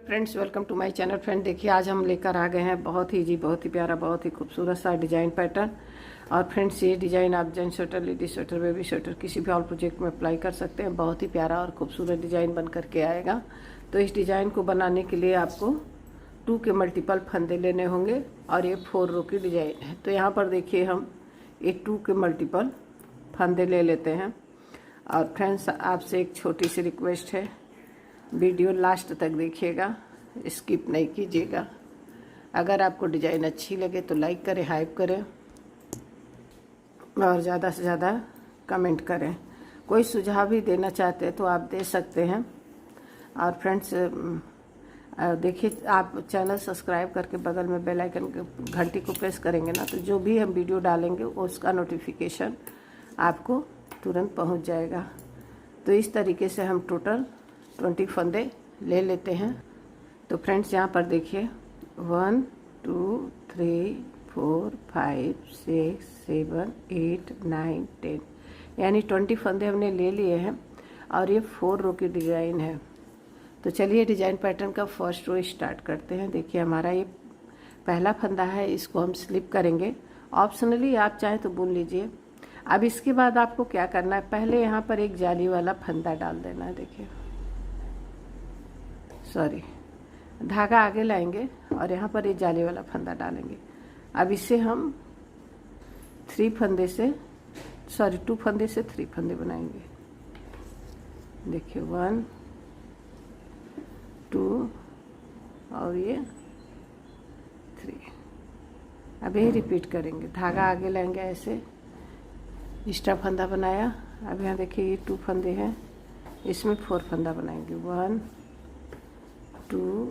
Friends, welcome to my channel. Friend देखिए, आज हम लेकर आ गए हैं बहुत ही प्यारा, बहुत ही खूबसूरत सा डिज़ाइन पैटर्न। और फ्रेंड्स, ये डिज़ाइन आप gents sweater, ladies sweater, baby sweater किसी भी ऑल प्रोजेक्ट में अप्लाई कर सकते हैं। बहुत ही प्यारा और खूबसूरत डिज़ाइन बन करके आएगा। तो इस डिज़ाइन को बनाने के लिए आपको 2 के मल्टीपल फंदे लेने होंगे और ये 4 रो की डिज़ाइन है। तो यहाँ पर देखिए, हम ये 2 के मल्टीपल फंदे ले लेते हैं। और फ्रेंड्स, आपसे एक छोटी सी रिक्वेस्ट है, वीडियो लास्ट तक देखिएगा, स्किप नहीं कीजिएगा। अगर आपको डिज़ाइन अच्छी लगे तो लाइक करें, हाइप करें और ज़्यादा से ज़्यादा कमेंट करें। कोई सुझाव भी देना चाहते हैं तो आप दे सकते हैं। और फ्रेंड्स देखिए, आप चैनल सब्सक्राइब करके बगल में बेल आइकन घंटी को प्रेस करेंगे ना, तो जो भी हम वीडियो डालेंगे उसका नोटिफिकेशन आपको तुरंत पहुंच जाएगा। तो इस तरीके से हम टोटल 20 फंदे ले लेते हैं। तो फ्रेंड्स, यहाँ पर देखिए 1 2 3 4 5 6 7 8 9 10 यानी 20 फंदे हमने ले लिए हैं। और ये 4 रो की डिज़ाइन है। तो चलिए डिज़ाइन पैटर्न का फर्स्ट रो स्टार्ट करते हैं। देखिए, हमारा ये पहला फंदा है, इसको हम स्लिप करेंगे। ऑप्शनली आप चाहें तो बुन लीजिए। अब इसके बाद आपको क्या करना है, पहले यहाँ पर एक जाली वाला फंदा डाल देना है। देखिए, सॉरी, धागा आगे लाएंगे और यहाँ पर ये जाली वाला फंदा डालेंगे। अब इसे हम 2 फंदे से 3 फंदे बनाएंगे। देखिए 1 2 और ये 3। अब यही रिपीट करेंगे, धागा आगे लाएंगे, ऐसे एक्स्ट्रा फंदा बनाया। अब यहाँ देखिए ये 2 फंदे हैं, इसमें 4 फंदा बनाएंगे। 1 2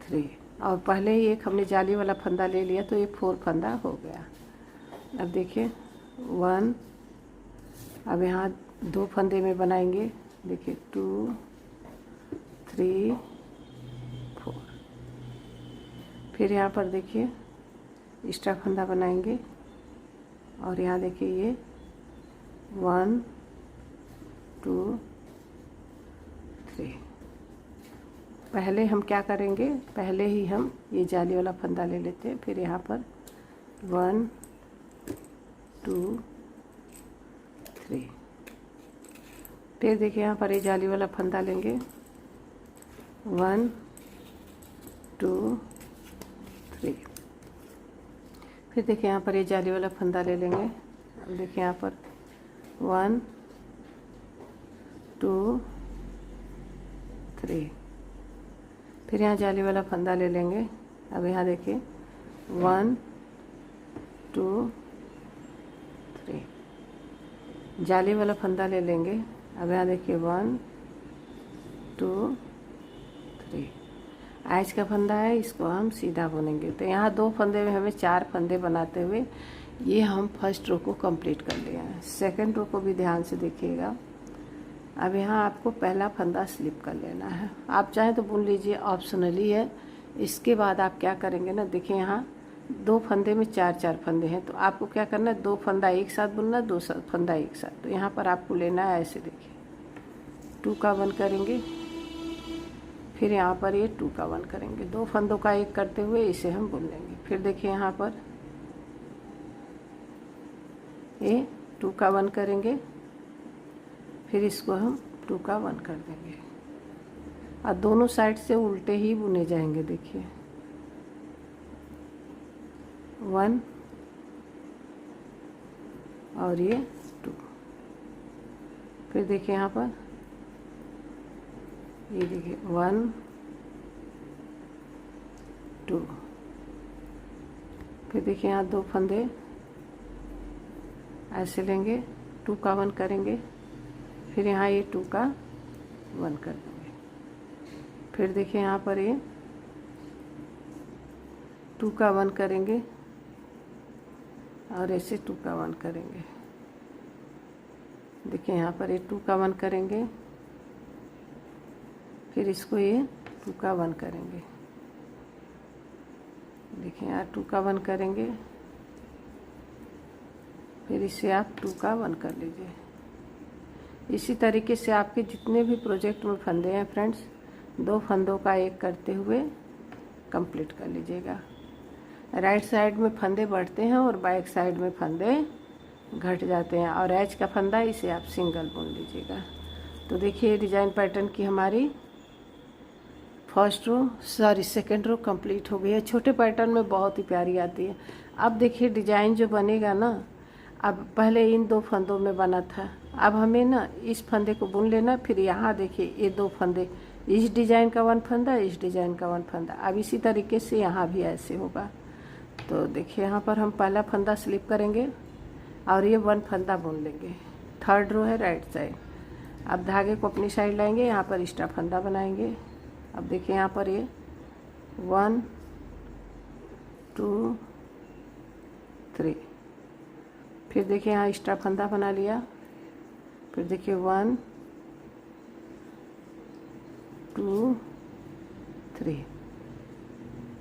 3 और पहले ही एक हमने जाली वाला फंदा ले लिया, तो ये 4 फंदा हो गया। अब देखिए 1, अब यहाँ 2 फंदे में बनाएंगे। देखिए 2 3 4। फिर यहाँ पर देखिए एक्स्ट्रा फंदा बनाएंगे और यहाँ देखिए ये 1 2 3। पहले हम क्या करेंगे, पहले ही हम ये जाली वाला फंदा ले लेते हैं। फिर यहाँ पर 1 2 3। फिर देखिए यहाँ पर ये जाली वाला फंदा लेंगे। 1 2 3। फिर देखिए यहाँ पर ये जाली वाला फंदा ले लेंगे। अब देखिए यहाँ पर 1 2 3। फिर यहाँ जाली वाला फंदा ले लेंगे। अब यहाँ देखिए 1 2 3, जाली वाला फंदा ले लेंगे। अब यहाँ देखिए 1 2 3। आज का फंदा है, इसको हम सीधा बुनेंगे। तो यहाँ 2 फंदे में हमें 4 फंदे बनाते हुए ये हम फर्स्ट रो को कंप्लीट कर लिया है। सेकंड रो को भी ध्यान से देखिएगा। अब यहाँ आपको पहला फंदा स्लिप कर लेना है। आप चाहें तो बुन लीजिए, ऑप्शनली है। इसके बाद आप क्या करेंगे ना, देखिए यहाँ 2 फंदे में 4 फंदे हैं, तो आपको क्या करना है, 2 फंदा एक साथ बुनना, 2 फंदा एक साथ। तो यहाँ पर आपको लेना है ऐसे, देखिए 2 का 1 करेंगे, फिर यहाँ पर ये 2 का 1 करेंगे। 2 फंदों का एक करते हुए इसे हम बुन लेंगे। फिर देखिए यहाँ पर ये 2 का 1 करेंगे, फिर इसको हम 2 का 1 कर देंगे और दोनों साइड से उल्टे ही बुने जाएंगे। देखिए 1 और ये 2। फिर देखिए यहाँ पर ये देखिए 1 2। फिर देखिए यहाँ 2 फंदे ऐसे लेंगे, 2 का 1 करेंगे, फिर यहाँ ये 2 का 1 कर देंगे। फिर देखिए यहाँ पर ये 2 का 1 करेंगे और ऐसे 2 का 1 करेंगे। देखिए यहाँ पर ये 2 का 1 करेंगे, फिर इसको ये 2 का 1 करेंगे। देखिए यहाँ 2 का 1 करेंगे, फिर इसे आप 2 का 1 कर लीजिए। इसी तरीके से आपके जितने भी प्रोजेक्ट में फंदे हैं फ्रेंड्स, 2 फंदों का एक करते हुए कंप्लीट कर लीजिएगा। राइट साइड में फंदे बढ़ते हैं और बैक साइड में फंदे घट जाते हैं, और एच का फंदा इसे आप सिंगल बुन लीजिएगा। तो देखिए डिजाइन पैटर्न की हमारी सेकंड रो कंप्लीट हो गई है। छोटे पैटर्न में बहुत ही प्यारी आती है। अब देखिए डिजाइन जो बनेगा ना, अब पहले इन 2 फंदों में बना था, अब हमें ना इस फंदे को बुन लेना, फिर यहाँ देखिए ये 2 फंदे, इस डिजाइन का 1 फंदा, इस डिजाइन का 1 फंदा। अब इसी तरीके से यहाँ भी ऐसे होगा। तो देखिए यहाँ पर हम पहला फंदा स्लिप करेंगे और ये 1 फंदा बुन लेंगे। थर्ड रो है राइट साइड। अब धागे को अपनी साइड लाएंगे, यहाँ पर एक्स्ट्रा फंदा बनाएंगे। अब देखिए यहाँ पर ये 1 2 3, फिर देखिए यहाँ एक्स्ट्रा फंदा बना लिया, फिर देखिए 1 2 3,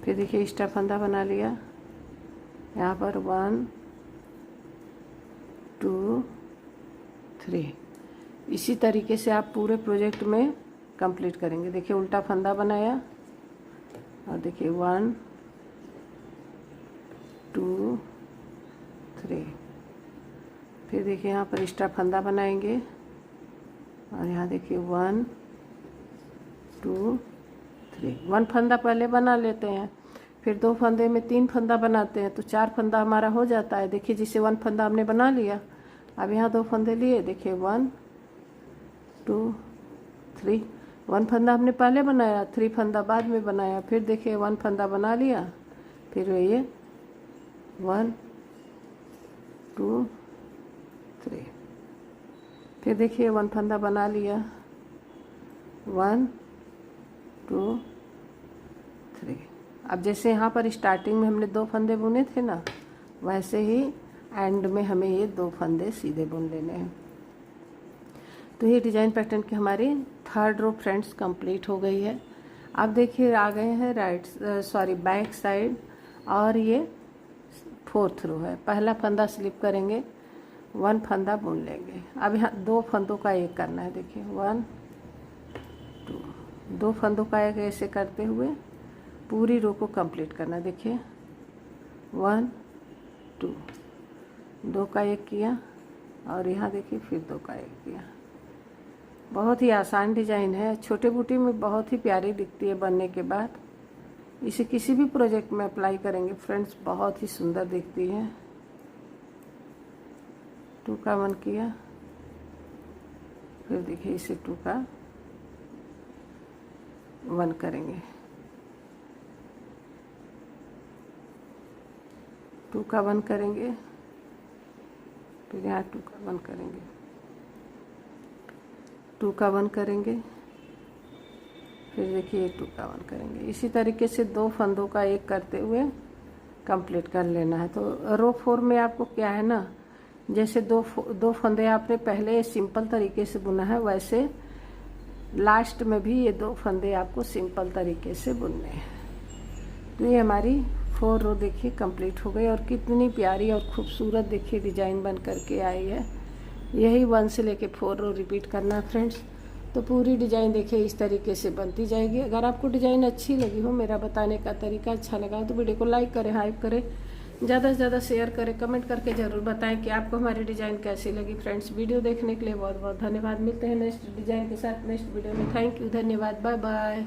फिर देखिए एक्स्ट्रा फंदा बना लिया, यहाँ पर 1 2 3। इसी तरीके से आप पूरे प्रोजेक्ट में कंप्लीट करेंगे। देखिए उल्टा फंदा बनाया और देखिए 1 2 3, फिर देखिए यहाँ पर एक्स्ट्रा फंदा बनाएंगे और यहाँ देखिए 1 2 3। 1 फंदा पहले बना लेते हैं, फिर 2 फंदे में 3 फंदा बनाते हैं, तो 4 फंदा हमारा हो जाता है। देखिए जिसे 1 फंदा हमने बना लिया, अब यहाँ 2 फंदे लिए, देखिए 1 2 3। 1 फंदा हमने पहले बनाया, 3 फंदा बाद में बनाया, फिर देखिए 1 फंदा बना लिया, फिर ये 1 2 3, फिर देखिए 1 फंदा बना लिया, 1 2 3। अब जैसे यहाँ पर स्टार्टिंग में हमने 2 फंदे बुने थे ना, वैसे ही एंड में हमें ये 2 फंदे सीधे बुन लेने हैं। तो ये डिज़ाइन पैटर्न की हमारी थर्ड रो फ्रेंड्स कंप्लीट हो गई है। अब देखिए आ गए हैं बैक साइड, और ये 4th रो है। पहला फंदा स्लिप करेंगे, 1 फंदा बुन लेंगे। अब यहाँ 2 फंदों का एक करना है। देखिए 1 2, 2 फंदों का एक ऐसे करते हुए पूरी रो को कंप्लीट करना है। देखिए 1 2, 2 का एक किया और यहाँ देखिए फिर 2 का एक किया। बहुत ही आसान डिज़ाइन है, छोटे बूटी में बहुत ही प्यारी दिखती है बनने के बाद। इसे किसी भी प्रोजेक्ट में अप्लाई करेंगे फ्रेंड्स, बहुत ही सुंदर दिखती है। 2 का 1 किया, फिर देखिए इसे 2 का 1 करेंगे, 2 का 1 करेंगे, फिर यहाँ 2 का 1 करेंगे, 2 का 1 करेंगे, फिर देखिए 2 का 1 करेंगे। इसी तरीके से 2 फंदों का एक करते हुए कंप्लीट कर लेना है। तो रो 4 में आपको क्या है ना, जैसे दो फंदे आपने पहले सिंपल तरीके से बुना है, वैसे लास्ट में भी ये 2 फंदे आपको सिंपल तरीके से बुनने हैं। तो ये हमारी 4 रो देखिए कंप्लीट हो गई, और कितनी प्यारी और खूबसूरत देखिए डिजाइन बन करके आई है। यही 1 से लेके 4 रो रिपीट करना है फ्रेंड्स। तो पूरी डिजाइन देखिए इस तरीके से बनती जाएगी। अगर आपको डिजाइन अच्छी लगी हो, मेरा बताने का तरीका अच्छा लगा, तो वीडियो को लाइक करें, हाइप करें, ज़्यादा से ज़्यादा शेयर करें, कमेंट करके ज़रूर बताएं कि आपको हमारी डिज़ाइन कैसी लगी। फ्रेंड्स वीडियो देखने के लिए बहुत बहुत धन्यवाद। मिलते हैं नेक्स्ट डिज़ाइन के साथ नेक्स्ट वीडियो में। थैंक यू, धन्यवाद, बाय बाय।